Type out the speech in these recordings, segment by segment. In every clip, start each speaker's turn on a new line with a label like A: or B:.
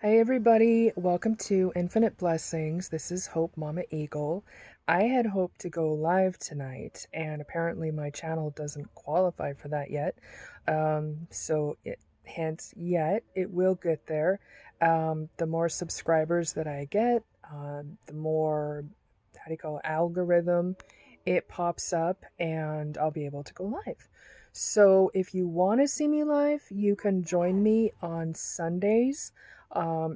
A: Hey everybody, welcome to Infinite Blessings. This is Hope Mama Eagle. I had hoped to go live tonight, and apparently my channel doesn't qualify for that yet. Hence, yet it will get there. The more subscribers that I get, the more, how do you call it, algorithm it pops up, and I'll be able to go live. So if you want to see me live, you can join me on Sundays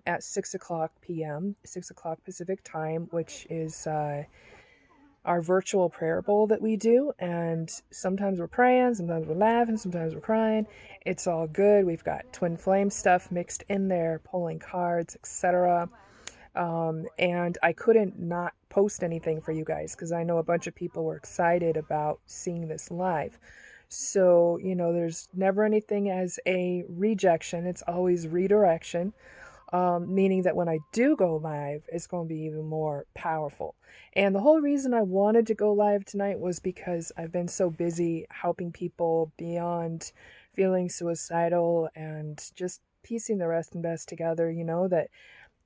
A: at 6 o'clock p.m., 6 o'clock Pacific time, which is our virtual prayer bowl that we do. And sometimes we're praying, sometimes we're laughing, sometimes we're crying. It's all good. We've got Twinflame stuff mixed in there, pulling cards, etc. And I couldn't not post anything for you guys because I know a bunch of people were excited about seeing this live. So, there's never anything as a rejection, it's always redirection, meaning that when I do go live, it's going to be even more powerful. And the whole reason I wanted to go live tonight was because I've been so busy helping people beyond feeling suicidal and just piecing the rest and best together, that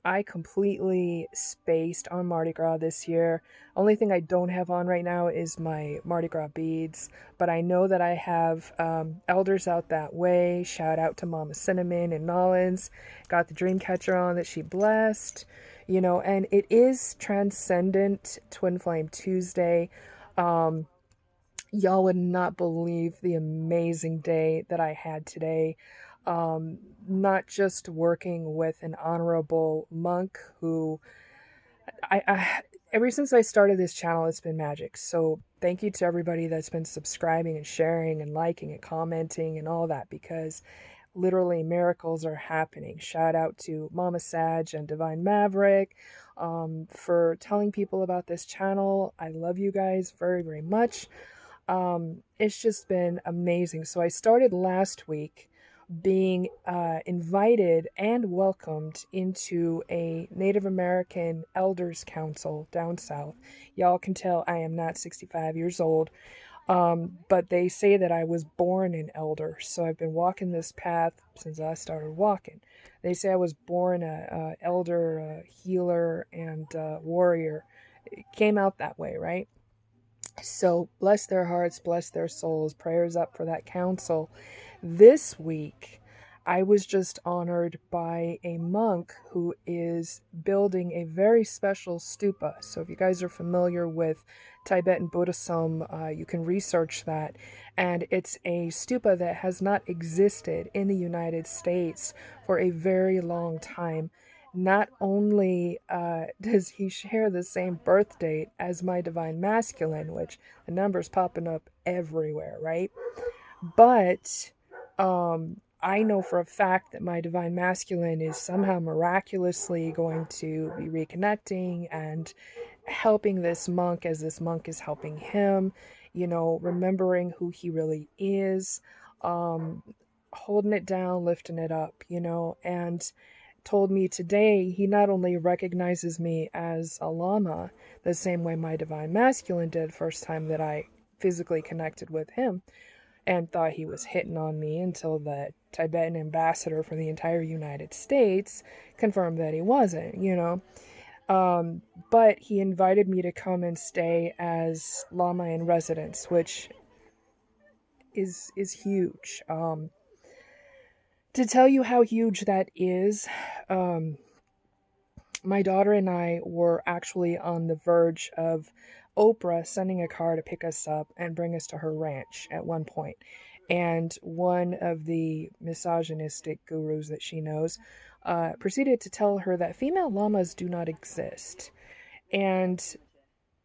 A: I completely spaced on Mardi Gras this year. Only thing I don't have on right now is my Mardi Gras beads, but I know that I have elders out that way. Shout out to Mama Cinnamon and Nollins. Got the dream catcher on that she blessed, and it is Transcendent Twinflame Tuesday. Y'all would not believe the amazing day that I had today. Not just working with an honorable monk who I ever since I started this channel, it's been magic. So thank you to everybody that's been subscribing and sharing and liking and commenting and all that, because literally miracles are happening. Shout out to Mama Sag and Divine Maverick for telling people about this channel. I love you guys very, very much. It's just been amazing. So I started last week being invited and welcomed into a Native American Elders Council down south. Y'all can tell I am not 65 years old, but they say that I was born an elder. So I've been walking this path since I started walking. They say I was born a elder, healer, and warrior. It came out that way, right? So bless their hearts, bless their souls. Prayers up for that council. This week, I was just honored by a monk who is building a very special stupa. So if you guys are familiar with Tibetan Buddhism, you can research that. And it's a stupa that has not existed in the United States for a very long time. Not only does he share the same birth date as my divine masculine, which the number's popping up everywhere, right? But I know for a fact that my divine masculine is somehow miraculously going to be reconnecting and helping this monk as this monk is helping him, remembering who he really is, um, holding it down, lifting it up, and told me today he not only recognizes me as a lama the same way my divine masculine did first time that I physically connected with him, and thought he was hitting on me until the Tibetan ambassador for the entire United States confirmed that he wasn't. But he invited me to come and stay as Lama in residence, which is huge. To tell you how huge that is, um, my daughter and I were actually on the verge of Oprah sending a car to pick us up and bring us to her ranch at one point. And one of the misogynistic gurus that she knows proceeded to tell her that female llamas do not exist. And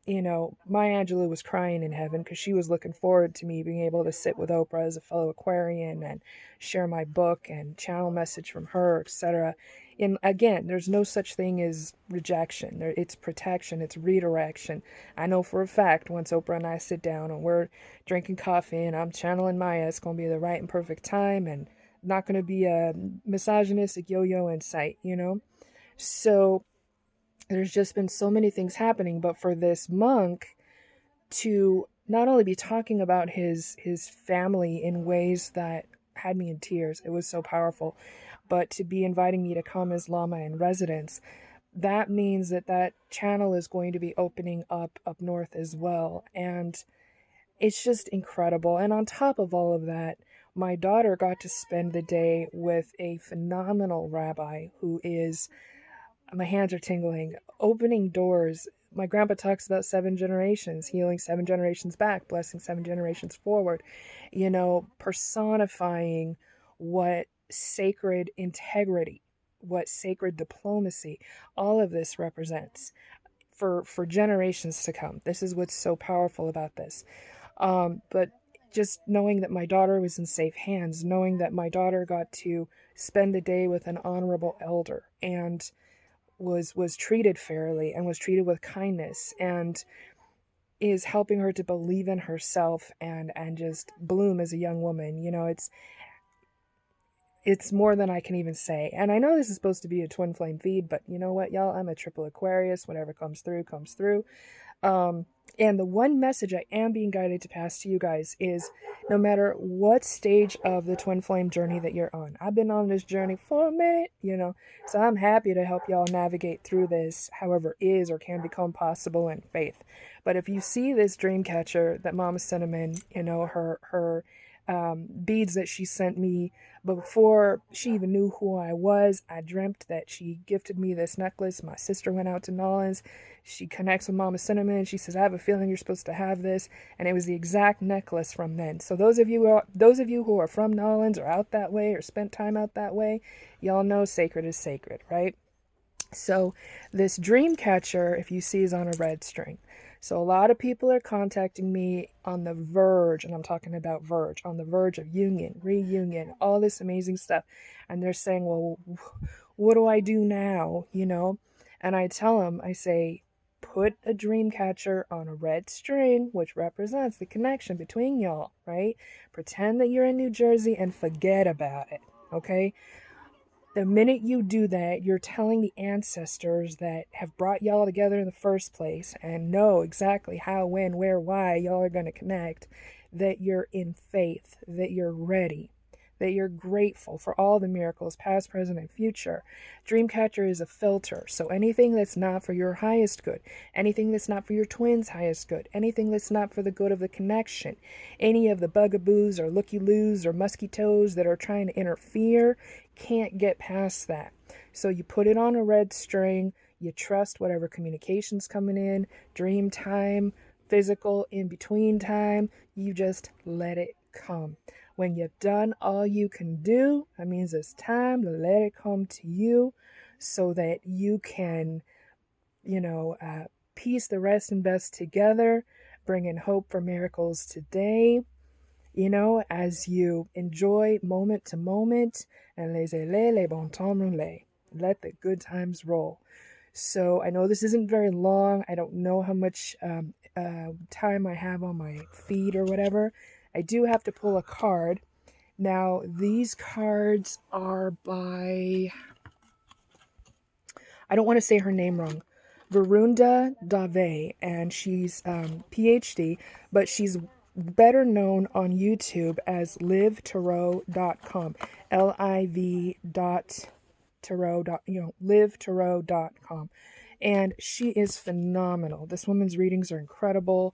A: Maya Angelou was crying in heaven because she was looking forward to me being able to sit with Oprah as a fellow Aquarian and share my book and channel message from her, etc. And again, there's no such thing as rejection. It's protection, it's redirection. I know for a fact once Oprah and I sit down and we're drinking coffee and I'm channeling Maya, it's going to be the right and perfect time and not going to be a misogynistic yo-yo in sight. So there's just been so many things happening, but for this monk to not only be talking about his family in ways that had me in tears, it was so powerful, but to be inviting me to come as Lama in residence, that means that that channel is going to be opening up north as well. And it's just incredible. And on top of all of that, my daughter got to spend the day with a phenomenal rabbi who is, my hands are tingling, opening doors. My grandpa talks about 7 generations, healing 7 generations back, blessing 7 generations forward, personifying what sacred integrity, what sacred diplomacy, all of this represents for generations to come. This is what's so powerful about this. But just knowing that my daughter was in safe hands, knowing that my daughter got to spend the day with an honorable elder and was treated fairly and was treated with kindness and is helping her to believe in herself and just bloom as a young woman. It's more than I can even say. And I know this is supposed to be a twin flame feed, but you know what, y'all? I'm a triple Aquarius. Whatever comes through, comes through. And the one message I am being guided to pass to you guys is no matter what stage of the twin flame journey that you're on, I've been on this journey for a minute, so I'm happy to help y'all navigate through this, however is or can become possible in faith. But if you see this dream catcher that Mama Cinnamon, her beads that she sent me before she even knew who I was, I dreamt that she gifted me this necklace. My sister went out to Nolans. She connects with Mama Cinnamon. She says, I have a feeling you're supposed to have this. And it was the exact necklace from then. So those of you who are from Nolans or out that way or spent time out that way, y'all know sacred is sacred, right? So this dream catcher, if you see, is on a red string. So a lot of people are contacting me on the verge, and I'm talking about verge, on the verge of union, reunion, all this amazing stuff. And they're saying, well, what do I do now? And I tell them, I say, put a dream catcher on a red string, which represents the connection between y'all, right? Pretend that you're in New Jersey and forget about it, okay? The minute you do that, you're telling the ancestors that have brought y'all together in the first place and know exactly how, when, where, why y'all are going to connect, that you're in faith, that you're ready, that you're grateful for all the miracles, past, present, and future. Dreamcatcher is a filter, so anything that's not for your highest good, anything that's not for your twin's highest good, anything that's not for the good of the connection, any of the bugaboos or looky-loos or mosquitoes that are trying to interfere, can't get past that. So you put it on a red string, you trust whatever communication's coming in, dream time, physical, in between time, you just let it come. When you've done all you can do, that means it's time to let it come to you so that you can, piece the rest and best together, bringing hope for miracles today, as you enjoy moment to moment, and laissez-les les bons temps rouler. Let the good times roll. So I know this isn't very long. I don't know how much time I have on my feed or whatever. I do have to pull a card. Now, these cards are by, I don't want to say her name wrong, Varunda Dave, and she's PhD, but she's better known on YouTube as livetarot.com, livetarot.com. And she is phenomenal. This woman's readings are incredible.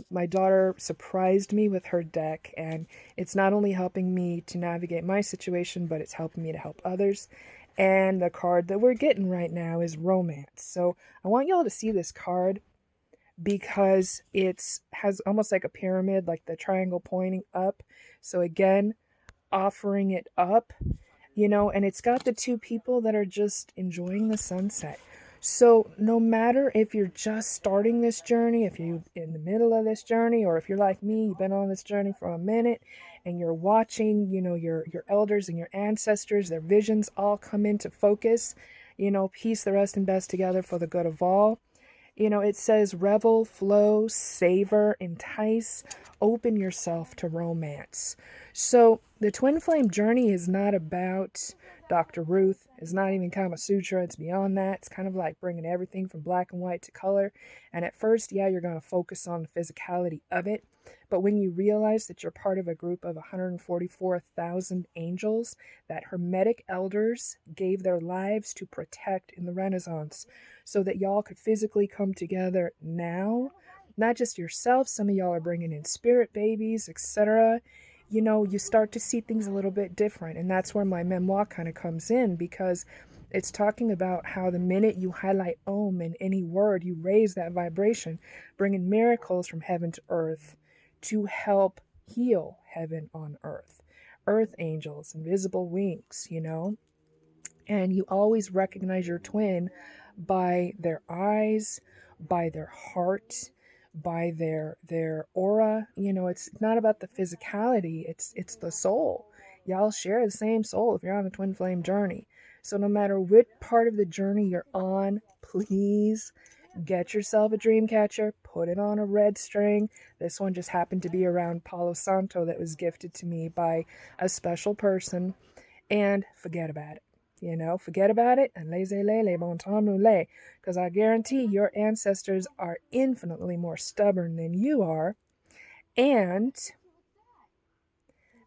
A: My daughter surprised me with her deck, and it's not only helping me to navigate my situation, but it's helping me to help others. And the card that we're getting right now is romance. So I want y'all to see this card because it has almost like a pyramid, like the triangle pointing up. So again, offering it up, and it's got the two people that are just enjoying the sunset. So no matter if you're just starting this journey, if you're in the middle of this journey, or if you're like me, you've been on this journey for a minute and you're watching, your elders and your ancestors, their visions all come into focus, piece the rest and best together for the good of all. It says revel, flow, savor, entice, open yourself to romance. So the twin flame journey is not about Dr. Ruth. It's not even Kama Sutra, it's beyond that. It's kind of like bringing everything from black and white to color. And at first, yeah, you're going to focus on the physicality of it. But when you realize that you're part of a group of 144,000 angels that Hermetic elders gave their lives to protect in the Renaissance, so that y'all could physically come together now, not just yourself, some of y'all are bringing in spirit babies, etc. You start to see things a little bit different. And that's where my memoir kind of comes in, because it's talking about how the minute you highlight Om in any word, you raise that vibration, bringing miracles from heaven to earth to help heal heaven on earth. Earth angels, invisible wings, and you always recognize your twin by their eyes, by their heart, by their aura. It's not about the physicality, it's the soul. Y'all share the same soul if you're on a twin flame journey. So no matter what part of the journey you're on, please get yourself a dream catcher, put it on a red string. This one just happened to be around Palo Santo that was gifted to me by a special person, and forget about it. Forget about it and laissez-les, les bon temps roulés, because I guarantee your ancestors are infinitely more stubborn than you are, and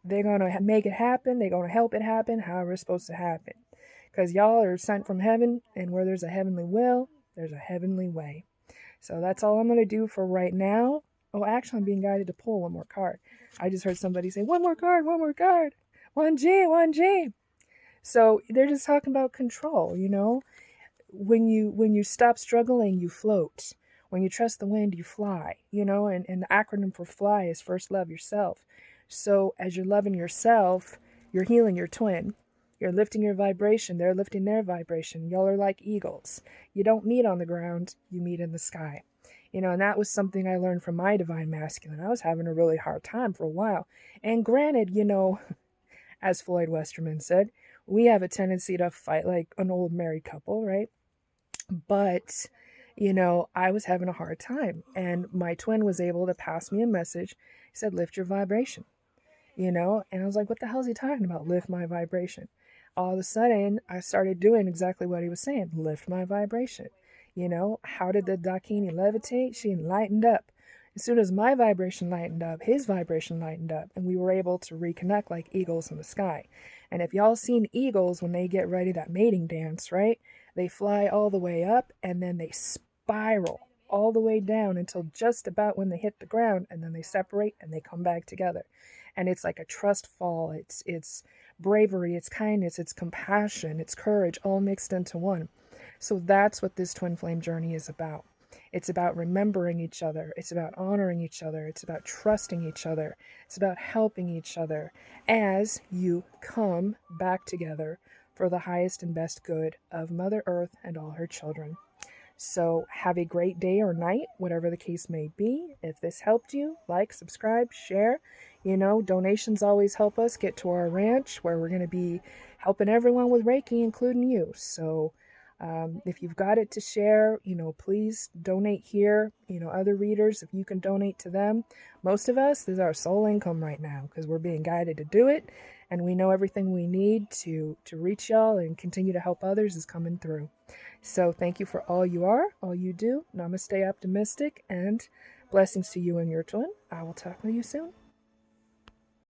A: they're going to make it happen. They're going to help it happen however it's supposed to happen, because y'all are sent from heaven, and where there's a heavenly will, there's a heavenly way. So that's all I'm going to do for right now. Oh, actually, I'm being guided to pull one more card. I just heard somebody say, one more card, 1G, 1G. So they're just talking about control, When you stop struggling, you float. When you trust the wind, you fly, and the acronym for fly is first love yourself. So as you're loving yourself, you're healing your twin. You're lifting your vibration. They're lifting their vibration. Y'all are like eagles. You don't meet on the ground, you meet in the sky. And that was something I learned from my divine masculine. I was having a really hard time for a while. And granted, as Floyd Westerman said, we have a tendency to fight like an old married couple, right? But, I was having a hard time. And my twin was able to pass me a message. He said, lift your vibration, And I was like, what the hell is he talking about? Lift my vibration. All of a sudden, I started doing exactly what he was saying. Lift my vibration. How did the Dakini levitate? She lightened up. As soon as my vibration lightened up, his vibration lightened up, and we were able to reconnect like eagles in the sky. And if y'all seen eagles when they get ready, that mating dance, right? They fly all the way up, and then they spiral all the way down until just about when they hit the ground, and then they separate and they come back together. And it's like a trust fall. It's bravery, it's kindness, it's compassion, it's courage, all mixed into one. So that's what this twin flame journey is about. It's about remembering each other. It's about honoring each other. It's about trusting each other. It's about helping each other as you come back together for the highest and best good of Mother Earth and all her children. So have a great day or night, whatever the case may be. If this helped you, like, subscribe, share. Donations always help us get to our ranch where we're going to be helping everyone with Reiki, including you. So if you've got it to share, please donate here. Other readers, if you can donate to them. Most of us, this is our sole income right now because we're being guided to do it. And we know everything we need to reach y'all and continue to help others is coming through. So thank you for all you are, all you do. Namaste, optimistic, and blessings to you and your twin. I will talk with you soon.